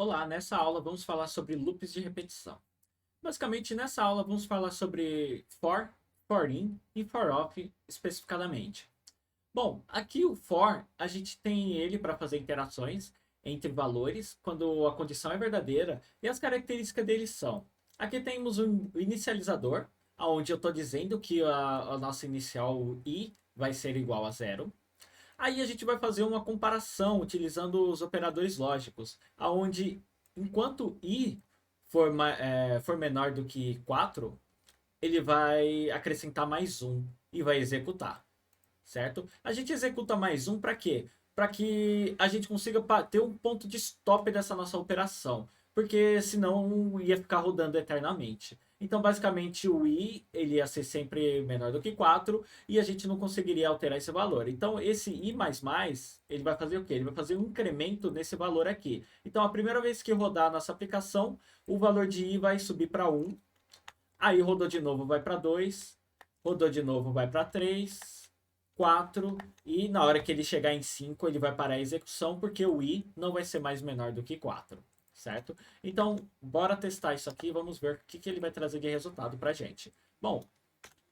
Olá, nessa aula vamos falar sobre loops de repetição. Basicamente, nessa aula vamos falar sobre for, for in e for off especificadamente. Bom, aqui o for, a gente tem ele para fazer interações entre valores quando a condição é verdadeira e as características dele são. Aqui temos o inicializador, onde eu estou dizendo que a nossa inicial i vai ser igual a zero. Aí a gente vai fazer uma comparação utilizando os operadores lógicos, aonde enquanto i for menor do que 4, ele vai acrescentar mais um e vai executar, certo? A gente executa mais um para quê? Para que a gente consiga ter um ponto de stop dessa nossa operação, porque senão ia ficar rodando eternamente. Então, basicamente, o i ele ia ser sempre menor do que 4 e a gente não conseguiria alterar esse valor. Então, esse i++, ele vai fazer o quê? Ele vai fazer um incremento nesse valor aqui. Então, a primeira vez que rodar a nossa aplicação, o valor de i vai subir para 1, aí rodou de novo, vai para 2, rodou de novo, vai para 3, 4 e na hora que ele chegar em 5 ele vai parar a execução porque o i não vai ser mais menor do que 4, certo? Então, bora testar isso aqui e vamos ver o que ele vai trazer de resultado para a gente. Bom,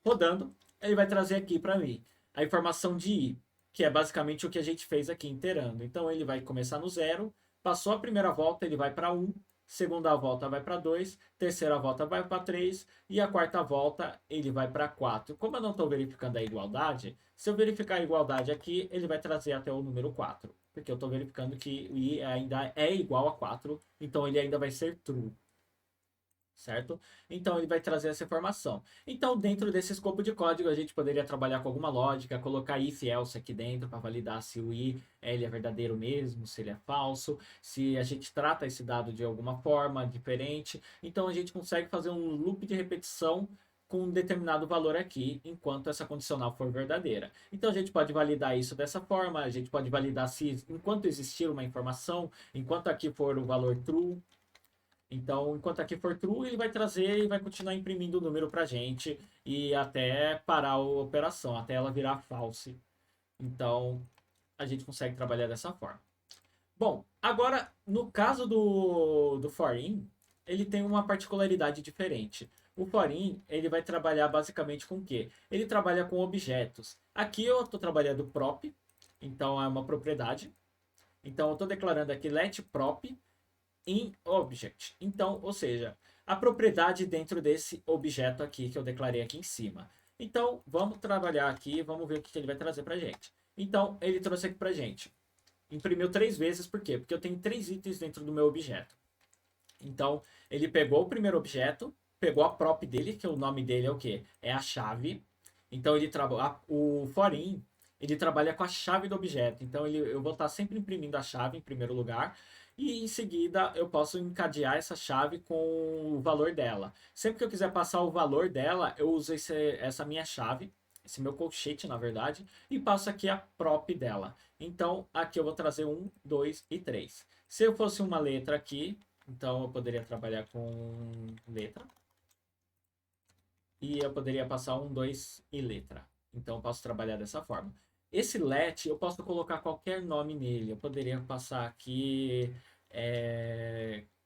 rodando, ele vai trazer aqui para mim a informação de i, que é basicamente o que a gente fez aqui inteirando. Então, ele vai começar no zero, passou a primeira volta, ele vai para 1, segunda volta vai para 2, terceira volta vai para 3 e a quarta volta ele vai para 4. Como eu não estou verificando a igualdade, se eu verificar a igualdade aqui, ele vai trazer até o número 4, porque eu estou verificando que o i ainda é igual a 4, então ele ainda vai ser true, certo? Então ele vai trazer essa informação. Então, dentro desse escopo de código, a gente poderia trabalhar com alguma lógica, colocar if else aqui dentro para validar se o i ele é verdadeiro mesmo, se ele é falso, se a gente trata esse dado de alguma forma diferente. Então a gente consegue fazer um loop de repetição com um determinado valor aqui, enquanto essa condicional for verdadeira. Então a gente pode validar isso dessa forma, a gente pode validar se enquanto existir uma informação, enquanto aqui for o valor true, então, enquanto aqui for true, ele vai trazer e vai continuar imprimindo o número para a gente e até parar a operação, até ela virar false. Então, a gente consegue trabalhar dessa forma. Bom, agora, no caso do forin, ele tem uma particularidade diferente. O forin, ele vai trabalhar basicamente com o quê? Ele trabalha com objetos. Aqui eu estou trabalhando prop, então é uma propriedade. Então, eu estou declarando aqui let prop in object. Então, ou seja, a propriedade dentro desse objeto aqui que eu declarei aqui em cima. Então, vamos trabalhar aqui, vamos ver o que ele vai trazer para gente. Então, ele trouxe aqui para gente. Imprimiu 3 vezes, por quê? Porque eu tenho 3 itens dentro do meu objeto. Então, ele pegou o primeiro objeto, pegou a prop dele, que o nome dele é o quê? É a chave. Então, o forin, ele trabalha com a chave do objeto. Então, eu vou estar sempre imprimindo a chave em primeiro lugar. E em seguida, eu posso encadear essa chave com o valor dela. Sempre que eu quiser passar o valor dela, eu uso essa minha chave, esse meu colchete, na verdade, e passo aqui a prop dela. Então, aqui eu vou trazer 1, 2 e 3. Se eu fosse uma letra aqui, então eu poderia trabalhar com letra. E eu poderia passar 1, 2 e letra. Então eu posso trabalhar dessa forma. Esse let eu posso colocar qualquer nome nele. Eu poderia passar aqui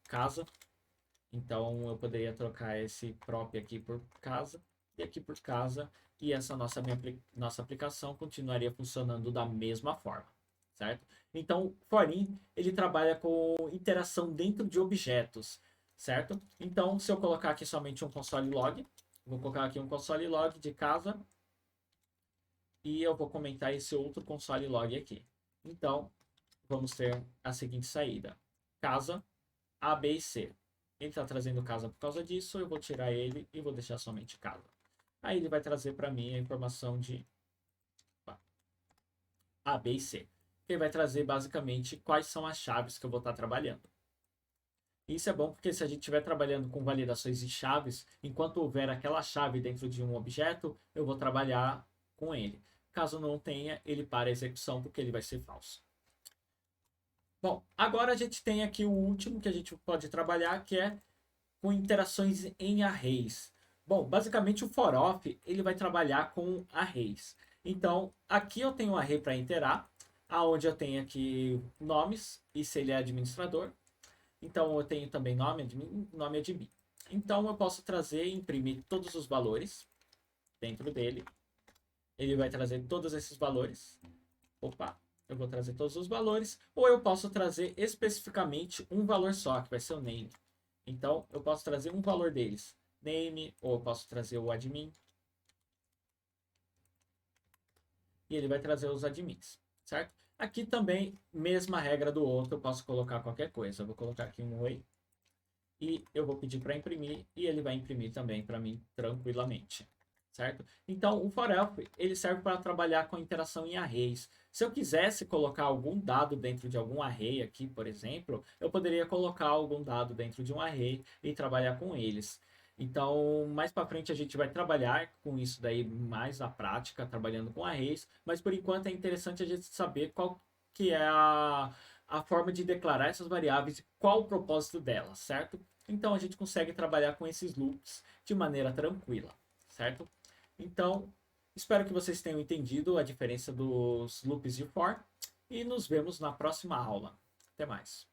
casa. Então eu poderia trocar esse prop aqui por casa e aqui por casa. E essa nossa aplicação continuaria funcionando da mesma forma, certo? Então, Forin, ele trabalha com interação dentro de objetos, certo? Então, se eu colocar aqui somente um console log, vou colocar aqui um console log de casa e eu vou comentar esse outro console log aqui. Então, vamos ter a seguinte saída: casa A, B e C. Ele está trazendo casa por causa disso, eu vou tirar ele e vou deixar somente casa. Aí ele vai trazer para mim a informação de A, B e C. Ele vai trazer basicamente quais são as chaves que eu vou estar trabalhando. Isso é bom porque se a gente estiver trabalhando com validações de chaves, enquanto houver aquela chave dentro de um objeto, eu vou trabalhar com ele. Caso não tenha, ele para a execução porque ele vai ser falso. Bom, agora a gente tem aqui o último que a gente pode trabalhar, que é com interações em arrays. Bom, basicamente o for off ele vai trabalhar com arrays. Então, aqui eu tenho um array para iterar, aonde eu tenho aqui nomes e se ele é administrador. Então eu tenho também nome admin, nome admin. Então eu posso trazer e imprimir todos os valores dentro dele. Ele vai trazer todos esses valores. Opa, eu vou trazer todos os valores. Ou eu posso trazer especificamente um valor só, que vai ser o name. Então eu posso trazer um valor deles. Name, ou eu posso trazer o admin. E ele vai trazer os admins, certo? Aqui também, mesma regra do outro, eu posso colocar qualquer coisa. Eu vou colocar aqui um oi. E eu vou pedir para imprimir. E ele vai imprimir também para mim tranquilamente, certo? Então, o forelf, ele serve para trabalhar com interação em arrays. Se eu quisesse colocar algum dado dentro de algum array aqui, por exemplo, eu poderia colocar algum dado dentro de um array e trabalhar com eles. Então, mais para frente a gente vai trabalhar com isso daí mais na prática, trabalhando com arrays, mas por enquanto é interessante a gente saber qual que é a forma de declarar essas variáveis e qual o propósito delas, certo? Então a gente consegue trabalhar com esses loops de maneira tranquila, certo? Então, espero que vocês tenham entendido a diferença dos loops de for e nos vemos na próxima aula. Até mais.